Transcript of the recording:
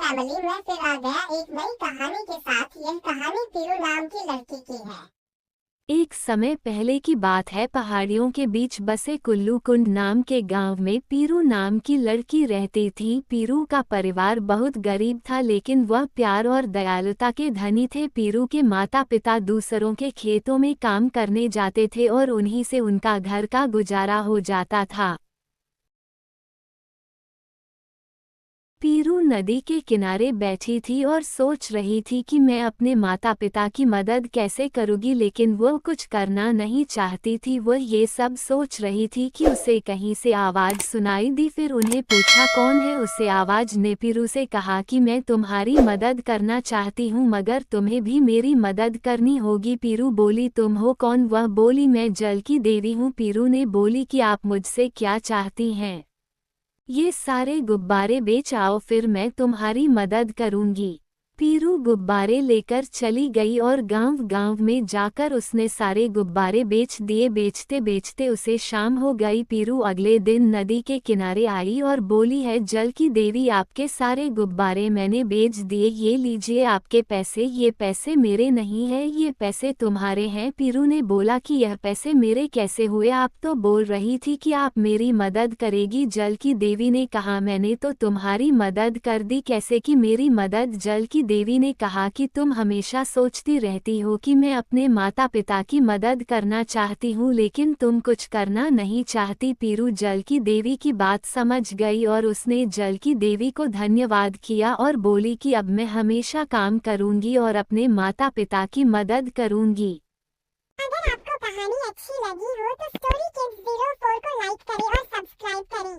Family में फिर आ गया एक नई कहानी के साथ। यह कहानी पीरू नाम की लड़की की है। एक समय पहले की बात है। पहाड़ियों के बीच बसे कुल्लू कुंड नाम के गांव में पीरू नाम की लड़की रहती थी। पीरू का परिवार बहुत गरीब था, लेकिन वह प्यार और दयालुता के धनी थे। पीरू के माता पिता दूसरों के खेतों में काम करने जाते थे और उन्हीं से उनका घर का गुजारा हो जाता था। पीरू नदी के किनारे बैठी थी और सोच रही थी कि मैं अपने माता पिता की मदद कैसे करूंगी, लेकिन वो कुछ करना नहीं चाहती थी। वह ये सब सोच रही थी कि उसे कहीं से आवाज़ सुनाई दी। फिर उन्हें पूछा कौन है। उसे आवाज़ ने पीरू से कहा कि मैं तुम्हारी मदद करना चाहती हूँ, मगर तुम्हें भी मेरी मदद करनी होगी। पीरू बोली तुम हो कौन। वह बोली मैं जल की देवी हूँ। पीरू ने बोली कि आप मुझसे क्या चाहती हैं। ये सारे गुब्बारे बेच आओ, फिर मैं तुम्हारी मदद करूंगी। पीरू गुब्बारे लेकर चली गई और गांव-गांव में जाकर उसने सारे गुब्बारे बेच दिए। बेचते बेचते उसे शाम हो गई। पीरू अगले दिन नदी के किनारे आई और बोली है जल की देवी, आपके सारे गुब्बारे मैंने बेच दिए, ये लीजिए आपके पैसे। ये पैसे मेरे नहीं है, ये पैसे तुम्हारे हैं। पीरू ने बोला कि यह पैसे मेरे कैसे हुए, आप तो बोल रही थी कि आप मेरी मदद करेगी। जल की देवी ने कहा मैंने तो तुम्हारी मदद कर दी, कैसे की मेरी मदद। जल की देवी ने कहा कि तुम हमेशा सोचती रहती हो कि मैं अपने माता पिता की मदद करना चाहती हूँ, लेकिन तुम कुछ करना नहीं चाहती। पीरू जल की देवी की बात समझ गई और उसने जल की देवी को धन्यवाद किया और बोली कि अब मैं हमेशा काम करूंगी और अपने माता पिता की मदद करूंगी। अगर आपको कहानी अच्छी लगी हो तो स्टोरी किड्स 04 को लाइक करें और सब्सक्राइब करें।